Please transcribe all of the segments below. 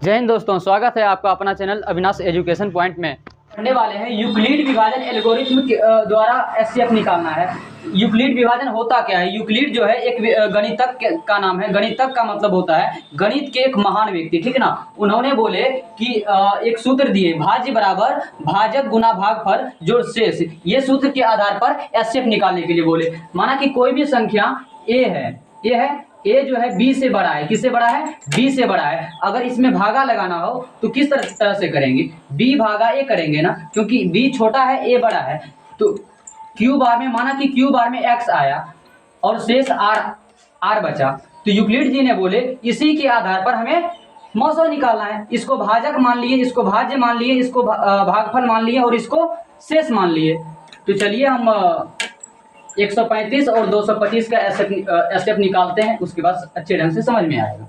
जय हिंद दोस्तों, स्वागत है आपका अपना चैनल अविनाश एजुकेशन पॉइंट में। पढ़ने वाले हैं यूक्लिड विभाजन एल्गोरिथम द्वारा एचसीएफ निकालना है। यूक्लिड विभाजन होता क्या है? यूक्लिड जो है एक गणितज्ञ का नाम है। गणितज्ञ का मतलब होता है गणित के एक महान व्यक्ति, ठीक है ना। उन्होंने बोले कि एक सूत्र दिए, भाज्य बराबर भाजक गुना भागफल जोड़ शेष। ये सूत्र के आधार पर एचसीएफ निकालने के लिए बोले। माना कि कोई भी संख्या ए है, ए जो है बी से बड़ा है। किससे बड़ा है? बी से बड़ा है। अगर इसमें भागा लगाना हो तो किस तरह से करेंगे? बी भागा ए करेंगे ना, क्योंकि बी छोटा है ए बड़ा है। तो क्यू बार में, माना कि क्यू बार में एक्स आया और शेष आर बचा, तो यूक्लिड जी ने बोले इसी के आधार पर हमें मौसा निकालना है। इसको भाजक मान लिए, इसको भाज्य मान लिए, इसको भागफल मान लिए और इसको शेष मान लिए। तो चलिए हम 135 और 225 का एसएफ निकालते हैं, उसके बाद अच्छे ढंग से समझ में आएगा।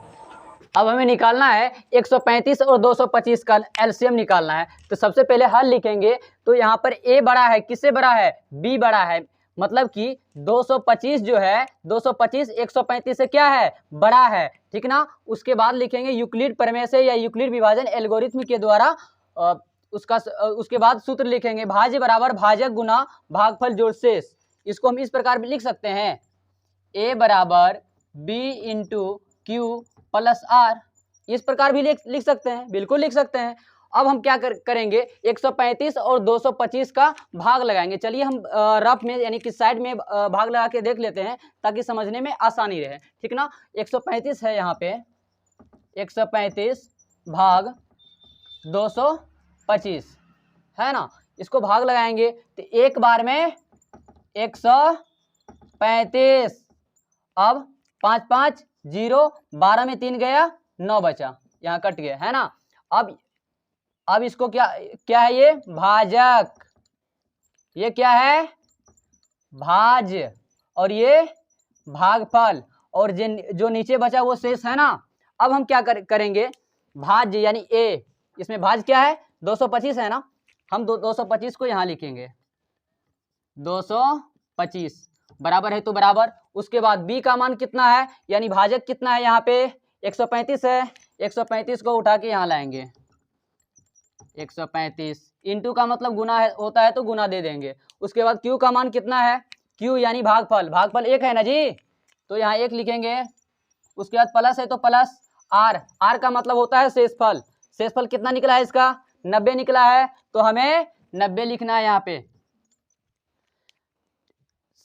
अब हमें निकालना है 135 और 225 का एलसीएम निकालना है। तो सबसे पहले हल लिखेंगे। तो यहाँ पर ए बड़ा है, किससे बड़ा है? बी बड़ा है। मतलब कि 225 जो है, 225 135 से क्या है? बड़ा है, ठीक ना। उसके बाद लिखेंगे यूक्लिड प्रमेय से या यूक्लिड विभाजन एल्गोरिथम के द्वारा उसके बाद सूत्र लिखेंगे, भाज्य बराबर भाजक गुना भागफल जोड़ शेष। इसको हम इस प्रकार भी लिख सकते हैं, ए बराबर B into Q plus R. इस प्रकार भी लिख सकते हैं, बिल्कुल लिख सकते हैं। अब हम क्या करेंगे, 135 और 225 का भाग लगाएंगे। चलिए हम रफ में यानी कि साइड में भाग लगा के देख लेते हैं ताकि समझने में आसानी रहे, ठीक ना। 135 है यहाँ पे, 135 भाग 225 है ना। इसको भाग लगाएंगे तो एक बार में 135। अब 5 5 0, 12 में 3 गया, 9 बचा, यहाँ कट गया है ना। अब इसको क्या है? ये भाजक, ये क्या है? भाज्य, और ये भागफल, और जो नीचे बचा वो शेष है ना। अब हम क्या करेंगे, भाज्य यानी ए, इसमें भाज्य क्या है? 225 है ना। हम 225 को यहाँ लिखेंगे, 225 बराबर है तो बराबर। उसके बाद b का मान कितना है, यानी भाजक कितना है? यहाँ पे 135 है। 135 को उठा के यहाँ लाएंगे, 135 इंटू का मतलब गुना होता है तो गुना दे देंगे। उसके बाद q का मान कितना है? q यानी भागफल, भागफल 1 है ना जी, तो यहाँ 1 लिखेंगे। उसके बाद प्लस है तो प्लस r का मतलब होता है शेषफल। शेषफल कितना निकला है इसका? 90 निकला है, तो हमें 90 लिखना है यहाँ पे।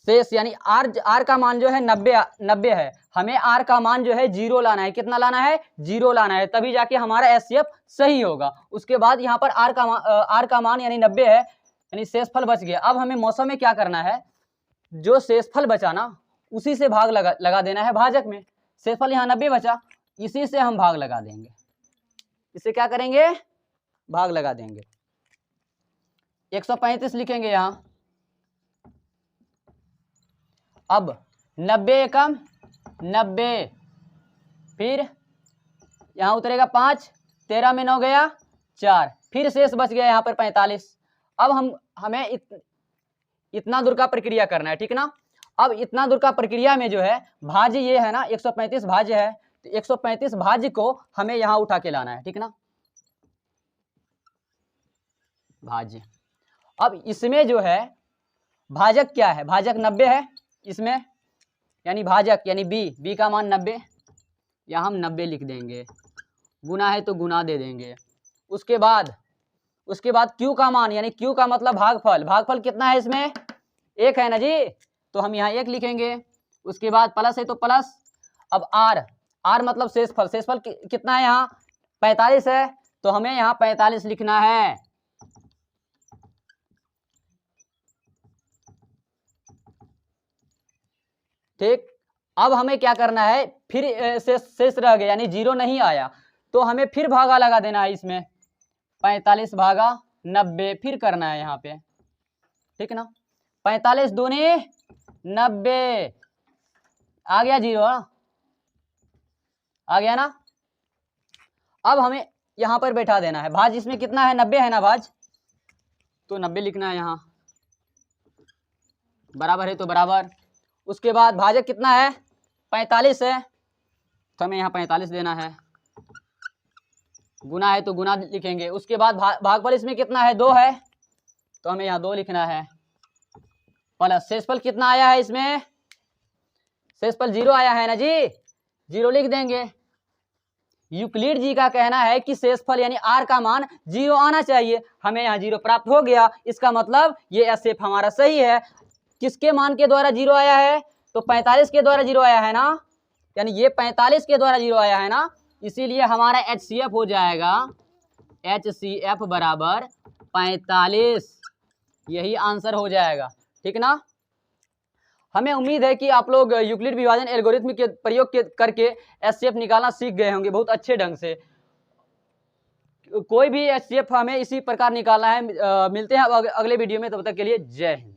शेष यानी आर का मान जो है 90 है, हमें आर का मान जो है 0 लाना है। कितना लाना है? 0 लाना है, तभी जाके हमारा एचसीएफ सही होगा। उसके बाद यहाँ पर आर का मान यानी 90 है, यानी शेषफल बच गया। अब हमें मौसम में क्या करना है, जो शेषफल बचा ना उसी से भाग लगा देना है भाजक में। शेषफल यहाँ 90 बचा, इसी से हम भाग लगा देंगे। इससे क्या करेंगे? भाग लगा देंगे। 135 लिखेंगे यहाँ। अब 90 एकम 90, फिर यहाँ उतरेगा 5, 13 में 9 गया 4, फिर शेष बच गया यहाँ पर 45। अब हमें इतना दूर का प्रक्रिया करना है, ठीक ना। अब इतना दूर का प्रक्रिया में जो है भाज्य ये है ना, 135 भाज्य है, तो 135 भाज्य को हमें यहाँ उठा के लाना है, ठीक ना, भाज्य। अब इसमें जो है भाजक क्या है? भाजक 90 है इसमें, यानी भाजक यानी बी का मान 90, या हम 90 लिख देंगे। गुना है तो गुना दे देंगे। उसके बाद क्यू का मान, यानी क्यू का मतलब भागफल। भागफल कितना है इसमें? 1 है ना जी, तो हम यहाँ 1 लिखेंगे। उसके बाद प्लस है तो प्लस। अब आर मतलब शेषफल। शेषफल कितना है यहाँ? 45 है, तो हमें यहाँ 45 लिखना है। ठीक, अब हमें क्या करना है, फिर शेष रह गया यानी 0 नहीं आया, तो हमें फिर भागा लगा देना है इसमें। 45 भागा 90 फिर करना है यहाँ पे, ठीक ना। 45 दूनी 90, आ गया 0, आ गया ना। अब हमें यहाँ पर बैठा देना है भाज। इसमें कितना है? 90 है ना भाज, तो 90 लिखना है यहाँ। बराबर है तो बराबर। उसके बाद भाजक कितना है? 45 है, तो हमें यहाँ 45 देना है। गुना है तो गुना लिखेंगे। उसके बाद भागफल इसमें कितना है, 2 है, तो हमें यहाँ 2 लिखना है। प्लस शेषफल कितना आया है इसमें, शेषफल 0 आया है ना जी, 0 लिख देंगे। यूक्लिड जी का कहना है कि शेषफल यानी आर का मान 0 आना चाहिए। हमें यहाँ 0 प्राप्त हो गया, इसका मतलब ये एसएफ हमारा सही है। किसके मान के द्वारा 0 आया है, तो 45 के द्वारा 0 आया है ना, यानी ये 45 के द्वारा 0 आया है ना, इसीलिए हमारा HCF हो जाएगा HCF बराबर 45, यही आंसर हो जाएगा। ठीक ना। हमें उम्मीद है कि आप लोग यूक्लिड विभाजन एल्गोरिथम के प्रयोग करके HCF निकालना सीख गए होंगे बहुत अच्छे ढंग से। कोई भी HCF हमें इसी प्रकार निकालना है। मिलते हैं अगले वीडियो में, तब तक के लिए जय हिंद।